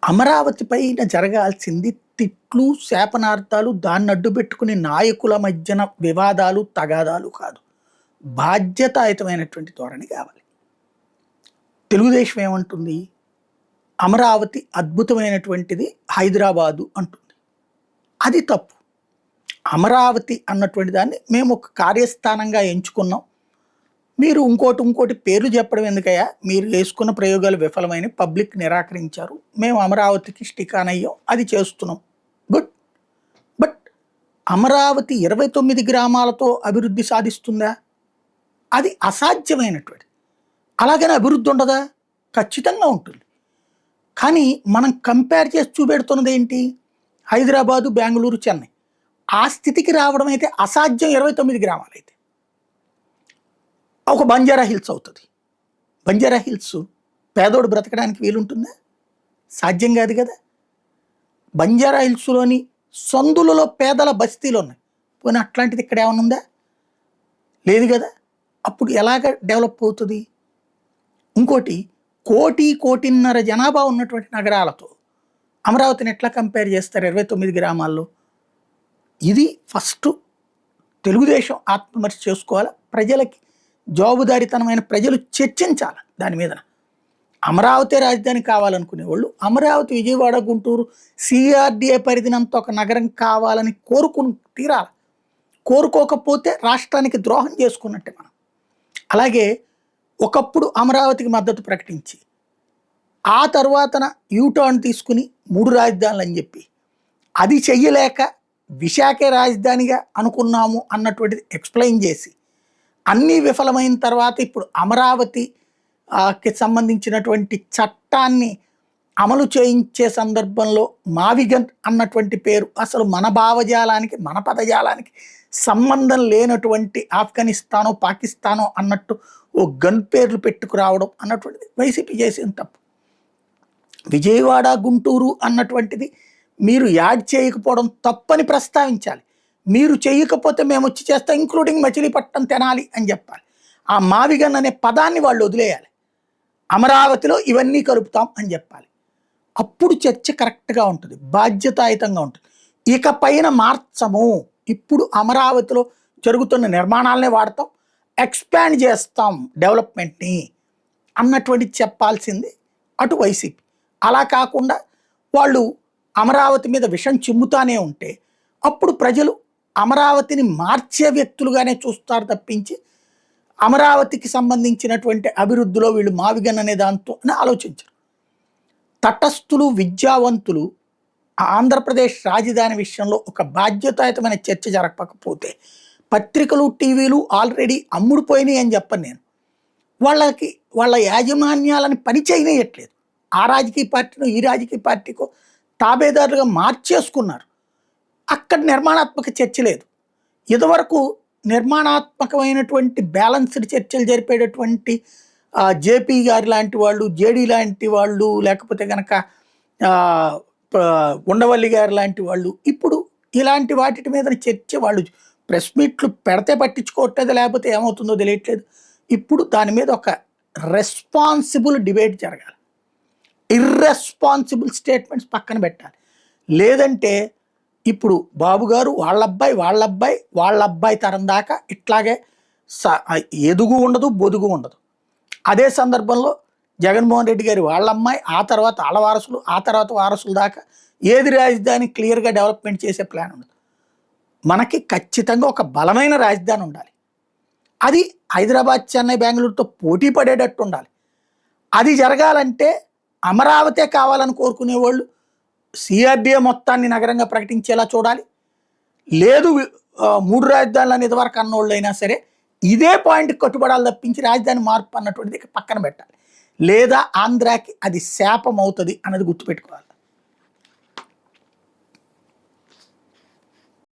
అమరావతి పైన జరగాల్సింది తిట్లు, శాపనార్థాలు, దాన్ని అడ్డుపెట్టుకుని నాయకుల మధ్యన వివాదాలు, తగాదాలు కాదు. బాధ్యతాయుతమైనటువంటి ధోరణి కావాలి. తెలుగుదేశం ఏమంటుంది? అమరావతి అద్భుతమైనటువంటిది, హైదరాబాదు అంటుంది. అది తప్పు. అమరావతి అన్నటువంటి దాన్ని మేము ఒక కార్యస్థానంగా ఎంచుకున్నాం. మీరు ఇంకోటి పేర్లు చెప్పడం ఎందుకయ్యా? మీరు వేసుకున్న ప్రయోగాలు విఫలమైన పబ్లిక్ నిరాకరించారు. మేము అమరావతికి స్టిక్ ఆన్ అయ్యాం, అది చేస్తున్నాం. గుడ్. బట్ అమరావతి 29 గ్రామాలతో అభివృద్ధి సాధిస్తుందా? అది అసాధ్యమైనటువంటి. అలాగని అభివృద్ధి ఉండదా? ఖచ్చితంగా ఉంటుంది. కానీ మనం కంపేర్ చేసి చూపెడుతున్నది ఏంటి? హైదరాబాదు, బెంగళూరు, చెన్నై. ఆ స్థితికి రావడం అయితే అసాధ్యం. 29 గ్రామాలు అయితే ఒక బంజారా హిల్స్ అవుతుంది. బంజారా హిల్స్ పేదోడు బ్రతకడానికి వీలుంటుందా? సాధ్యం కాదు కదా. బంజారా హిల్స్లోని సందులలో పేదల బస్తీలు ఉన్నాయి. పోనీ అట్లాంటిది ఇక్కడ ఏమైనా ఉందా? లేదు కదా. అప్పుడు ఎలాగ డెవలప్ అవుతుంది? ఇంకోటి, 1.5 జనాభా ఉన్నటువంటి నగరాలతో అమరావతిని ఎట్లా కంపేర్ చేస్తారు 29 గ్రామాల్లో? ఇది ఫస్ట్ తెలుగుదేశం ఆత్మవిమర్శ చేసుకోవాలి. ప్రజలకి జవాబుదారీతనమైన ప్రజలు చర్చించాలి దాని మీద. అమరావతి రాజధాని కావాలనుకునే వాళ్ళు అమరావతి, విజయవాడ, గుంటూరు, సిఆర్డిఏ పరిధినంత ఒక నగరం కావాలని కోరుకుని తీరాలి. కోరుకోకపోతే రాష్ట్రానికి ద్రోహం చేసుకున్నట్టే మనం. అలాగే ఒకప్పుడు అమరావతికి మద్దతు ప్రకటించి ఆ తర్వాతన యూటర్న్ తీసుకుని 3 రాజధానులు అని చెప్పి అది చెయ్యలేక విశాఖే రాజధానిగా అనుకున్నాము అన్నటువంటిది ఎక్స్ప్లెయిన్ చేసి అన్నీ విఫలమైన తర్వాత ఇప్పుడు అమరావతికి సంబంధించినటువంటి చట్టాన్ని అమలు చేయించే సందర్భంలో మావిగన్ అన్నటువంటి పేరు అసలు మన భావజాలానికి, మన పదజాలానికి సంబంధం లేనటువంటి ఆఫ్ఘనిస్తానో, పాకిస్తానో అన్నట్టు ఓ గన్ పేర్లు పెట్టుకురావడం అన్నటువంటిది వైసీపీ చేసిన తప్పు. విజయవాడ, గుంటూరు అన్నటువంటిది మీరు యాడ్ చేయకపోవడం తప్పని ప్రస్తావించాలి. మీరు చేయకపోతే మేము వచ్చి చేస్తాం, ఇంక్లూడింగ్ మచిలీపట్నం, తెనాలి అని చెప్పాలి. ఆ మావిగన్ అనే పదాన్ని వాళ్ళు వదిలేయాలి. అమరావతిలో ఇవన్నీ కలుపుతాం అని చెప్పాలి. అప్పుడు చర్చ కరెక్ట్గా ఉంటుంది, బాధ్యతాయుతంగా ఉంటుంది. ఇక పైన మార్చము, ఇప్పుడు అమరావతిలో జరుగుతున్న నిర్మాణాలనే వాడతాం, ఎక్స్పాండ్ చేస్తాం డెవలప్మెంట్ని అన్నటువంటి చెప్పాల్సింది అటు వైసీపీ. అలా కాకుండా వాళ్ళు అమరావతి మీద విషం చిమ్ముతానే ఉంటే అప్పుడు ప్రజలు అమరావతిని మార్చే వ్యక్తులుగానే చూస్తారు తప్పించి అమరావతికి సంబంధించినటువంటి అభివృద్ధిలో వీళ్ళు మావిగన్ అనే దాంతో ఆలోచించరు. తటస్థులు, విద్యావంతులు ఆంధ్రప్రదేశ్ రాజధాని విషయంలో ఒక బాధ్యతాయుతమైన చర్చ జరగకపోతే పత్రికలు, టీవీలు ఆల్రెడీ అమ్ముడుపోయినాయి అని చెప్పను నేను. వాళ్ళ యాజమాన్యాలని పని చేయనియట్లేదు. ఆ రాజకీయ పార్టీనో ఈ రాజకీయ పార్టీకో తాబేదారులుగా మార్చేసుకున్నారు. అక్కడ నిర్మాణాత్మక చర్చ లేదు. ఇదివరకు నిర్మాణాత్మకమైనటువంటి బ్యాలెన్స్డ్ చర్చలు జరిపేటటువంటి జేపీ గారి లాంటి వాళ్ళు, జేడీ లాంటి వాళ్ళు, లేకపోతే కనుక ఉండవల్లి గారి లాంటి వాళ్ళు ఇప్పుడు ఇలాంటి వాటి మీద చర్చ వాళ్ళు ప్రెస్ మీట్లు పెడితే పట్టించుకోవట్లేదు, లేకపోతే ఏమవుతుందో తెలియట్లేదు. ఇప్పుడు దాని మీద ఒక రెస్పాన్సిబుల్ డిబేట్ జరగాలి. ఇర్రెస్పాన్సిబుల్ స్టేట్మెంట్స్ పక్కన పెట్టాలి. లేదంటే ఇప్పుడు బాబు గారు వాళ్ళ అబ్బాయి తరం దాకా ఇట్లాగే ఎదుగు ఉండదు, బొదుగు ఉండదు. అదే సందర్భంలో జగన్మోహన్ రెడ్డి గారి వాళ్ళ అమ్మాయి, ఆ తర్వాత వాళ్ళ వారసులు, ఆ తర్వాత వారసుల దాకా ఏది రాజధాని క్లియర్గా డెవలప్మెంట్ చేసే ప్లాన్ ఉండదు. మనకి ఖచ్చితంగా ఒక బలమైన రాజధాని ఉండాలి. అది హైదరాబాద్, చెన్నై, బెంగళూరుతో పోటీ పడేటట్టు ఉండాలి. అది జరగాలంటే అమరావతే కావాలని కోరుకునే వాళ్ళు సిఆర్డిఏ మొత్తాన్ని నగరంగా ప్రకటించేలా చూడాలి. లేదు 3 రాజధానులు అనేది వరకు అన్నోళ్ళు అయినా సరే ఇదే పాయింట్కి కట్టుబడాలి తప్పించి రాజధాని మార్పు అన్నటువంటిది పక్కన పెట్టాలి. లేదా ఆంధ్రాకి అది శాపం అవుతుంది అన్నది గుర్తుపెట్టుకోవాలి.